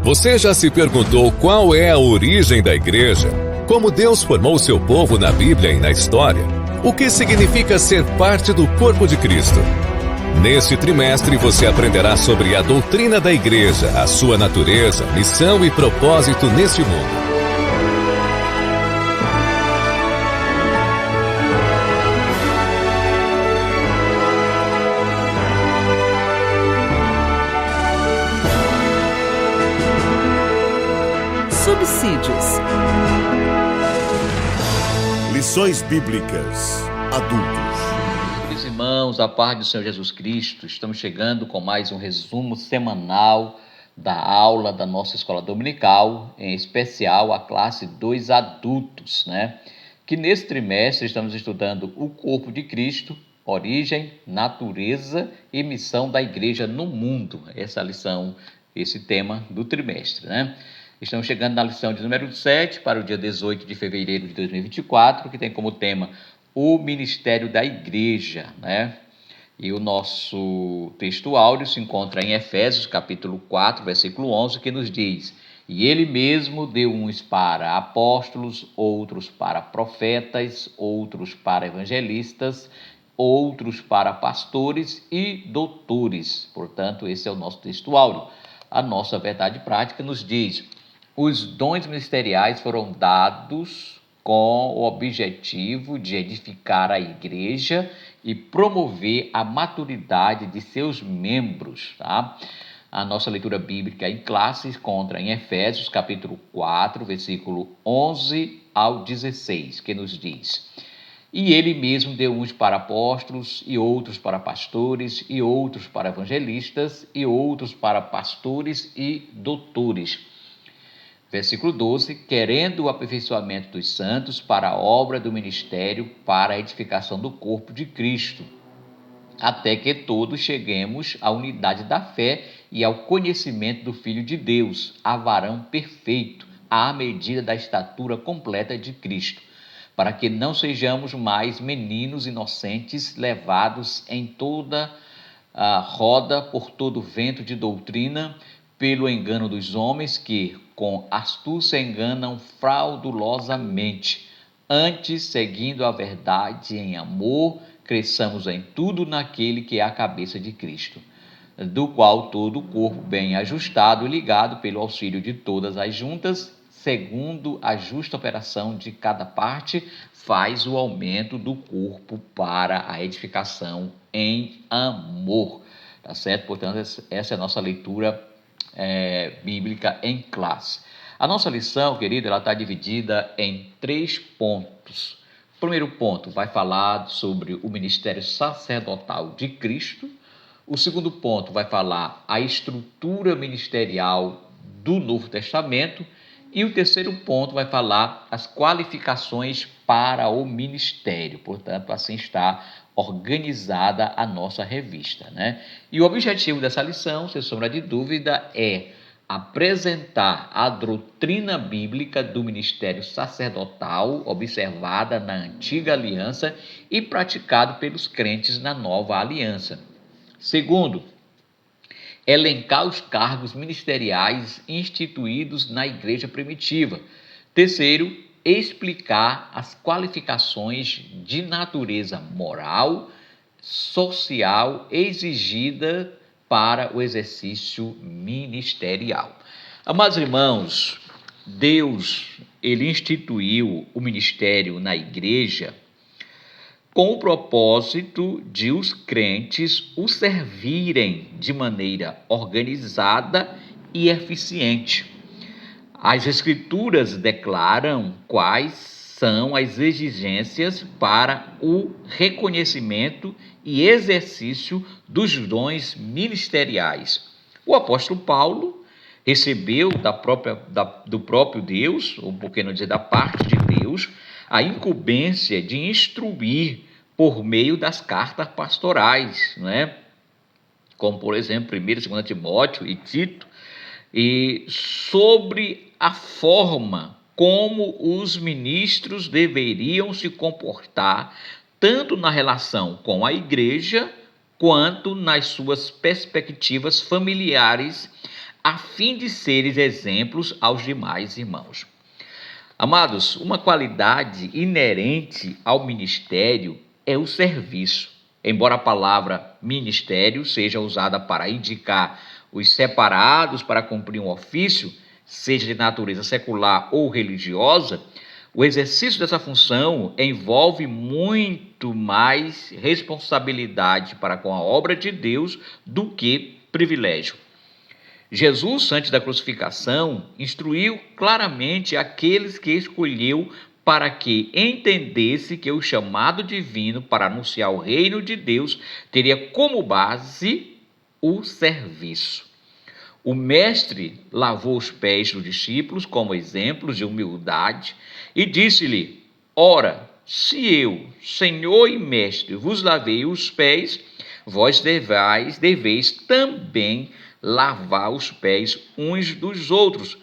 Você já se perguntou qual é a origem da igreja? Como Deus formou seu povo na Bíblia e na história? O que significa ser parte do corpo de Cristo? Neste trimestre você aprenderá sobre a doutrina da igreja, a sua natureza, missão e propósito neste mundo. Subsídios. Lições Bíblicas Adultos. Meus irmãos, a paz do Senhor Jesus Cristo, estamos chegando com mais um resumo semanal da aula da nossa escola dominical, em especial a classe 2 adultos, Que nesse trimestre estamos estudando o corpo de Cristo, origem, natureza e missão da igreja no mundo. Essa lição, esse tema do trimestre, Estamos chegando na lição de número 7 para o dia 18 de fevereiro de 2024, que tem como tema o ministério da igreja, E o nosso texto áureo se encontra em Efésios, capítulo 4, versículo 11, que nos diz: E ele mesmo deu uns para apóstolos, outros para profetas, outros para evangelistas, outros para pastores e doutores. Portanto, esse é o nosso texto áureo. A nossa verdade prática nos diz: os dons ministeriais foram dados com o objetivo de edificar a igreja e promover a maturidade de seus membros, A nossa leitura bíblica em classe se encontra em Efésios, capítulo 4, versículo 11 ao 16, que nos diz: E ele mesmo deu uns para apóstolos, e outros para pastores, e outros para evangelistas, e outros para pastores e doutores. Versículo 12, querendo o aperfeiçoamento dos santos para a obra do ministério, para a edificação do corpo de Cristo, até que todos cheguemos à unidade da fé e ao conhecimento do Filho de Deus, a varão perfeito, à medida da estatura completa de Cristo, para que não sejamos mais meninos inocentes, levados em toda a roda por todo vento de doutrina, pelo engano dos homens que, com astúcia, enganam fraudulosamente. Antes, seguindo a verdade em amor, cresçamos em tudo naquele que é a cabeça de Cristo, do qual todo o corpo bem ajustado e ligado pelo auxílio de todas as juntas, segundo a justa operação de cada parte, faz o aumento do corpo para a edificação em amor. Tá certo? Portanto, essa é a nossa leitura bíblica em classe. A nossa lição, querido, ela está dividida em 3 pontos. O primeiro ponto vai falar sobre o ministério sacerdotal de Cristo. O segundo ponto vai falar a estrutura ministerial do Novo Testamento. E o terceiro ponto vai falar as qualificações para o ministério. Portanto, assim está organizada a nossa revista, E o objetivo dessa lição, sem sombra de dúvida, é apresentar a doutrina bíblica do ministério sacerdotal observada na antiga aliança e praticado pelos crentes na nova aliança. Segundo, elencar os cargos ministeriais instituídos na igreja primitiva. Terceiro, explicar as qualificações de natureza moral, social exigida para o exercício ministerial. Amados irmãos, Deus, ele instituiu o ministério na igreja com o propósito de os crentes o servirem de maneira organizada e eficiente. As Escrituras declaram quais são as exigências para o reconhecimento e exercício dos dons ministeriais. O apóstolo Paulo recebeu do próprio Deus, ou por que não dizer da parte de Deus, a incumbência de instruir por meio das cartas pastorais, Como, por exemplo, 1 e 2 Timóteo e Tito, e sobre a forma como os ministros deveriam se comportar, tanto na relação com a igreja, quanto nas suas perspectivas familiares, a fim de seres exemplos aos demais irmãos. Amados, uma qualidade inerente ao ministério é o serviço. Embora a palavra ministério seja usada para indicar os separados para cumprir um ofício, seja de natureza secular ou religiosa, o exercício dessa função envolve muito mais responsabilidade para com a obra de Deus do que privilégio. Jesus, antes da crucificação, instruiu claramente aqueles que escolheu para que entendesse que o chamado divino para anunciar o reino de Deus teria como base o serviço. O mestre lavou os pés dos discípulos como exemplos de humildade e disse-lhe: ora, se eu, Senhor e mestre, vos lavei os pés, vós deveis também lavar os pés uns dos outros,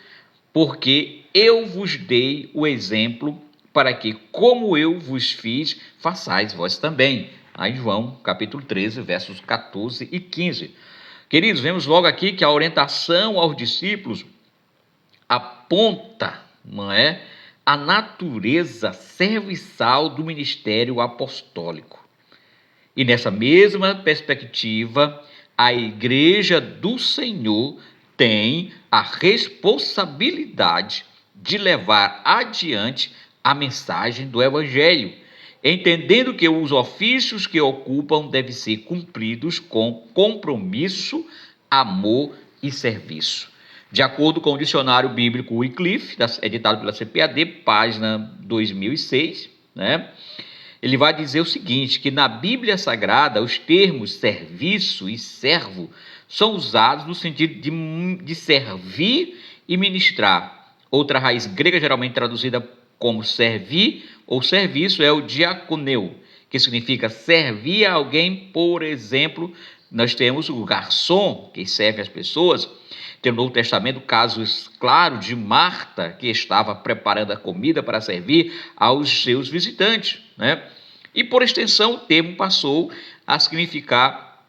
porque eu vos dei o exemplo para que, como eu vos fiz, façais vós também. Aí João, capítulo 13, versos 14 e 15. Queridos, vemos logo aqui que a orientação aos discípulos aponta, não é, a natureza serviçal do ministério apostólico. E nessa mesma perspectiva, a Igreja do Senhor tem a responsabilidade de levar adiante a mensagem do Evangelho, entendendo que os ofícios que ocupam devem ser cumpridos com compromisso, amor e serviço. De acordo com o dicionário bíblico Wycliffe, editado pela CPAD, página 2006, né? Ele vai dizer o seguinte, que na Bíblia Sagrada os termos serviço e servo são usados no sentido de servir e ministrar. Outra raiz grega geralmente traduzida como servir ou serviço é o diaconeu, que significa servir a alguém. Por exemplo, nós temos o garçom, que serve as pessoas. Tem no Novo Testamento casos claros de Marta, que estava preparando a comida para servir aos seus visitantes, né? E por extensão o termo passou a significar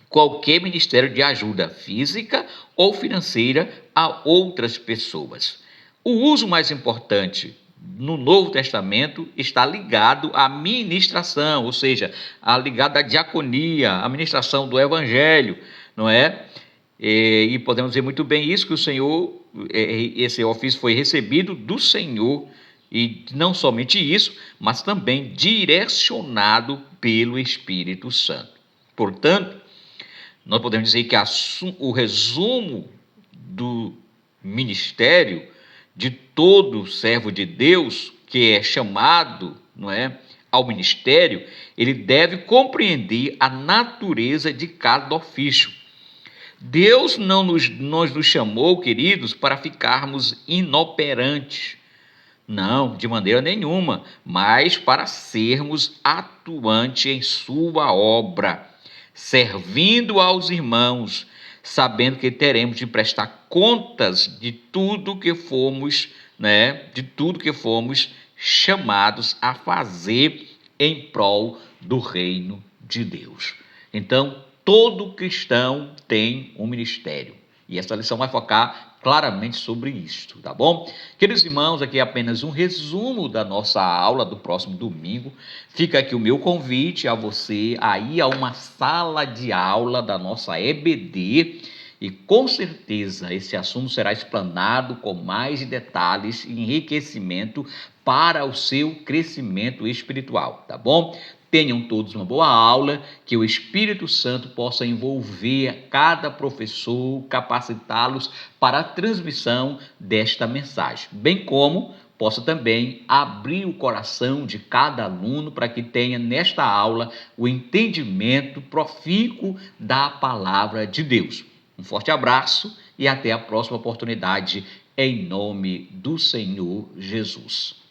qualquer ministério de ajuda física ou financeira a outras pessoas. O uso mais importante no Novo Testamento está ligado à ministração, ou seja, ligado à diaconia, à ministração do Evangelho, não é? E podemos dizer muito bem isso, que o Senhor, esse ofício foi recebido do Senhor, e não somente isso, mas também direcionado pelo Espírito Santo. Portanto, nós podemos dizer que o resumo do ministério de todo servo de Deus que é chamado, não é, ao ministério, ele deve compreender a natureza de cada ofício. Deus não nos chamou, queridos, para ficarmos inoperantes. Não, de maneira nenhuma, mas para sermos atuantes em sua obra, servindo aos irmãos, sabendo que teremos de prestar contas de tudo que fomos, né, de tudo que fomos chamados a fazer em prol do reino de Deus. Então, todo cristão tem um ministério. E essa lição vai focar claramente sobre isto, tá bom? Queridos irmãos, aqui é apenas um resumo da nossa aula do próximo domingo. Fica aqui o meu convite a você a ir a uma sala de aula da nossa EBD e com certeza esse assunto será explanado com mais detalhes e enriquecimento para o seu crescimento espiritual, tá bom? Tenham todos uma boa aula, que o Espírito Santo possa envolver cada professor, capacitá-los para a transmissão desta mensagem, bem como possa também abrir o coração de cada aluno para que tenha nesta aula o entendimento profícuo da palavra de Deus. Um forte abraço e até a próxima oportunidade, em nome do Senhor Jesus.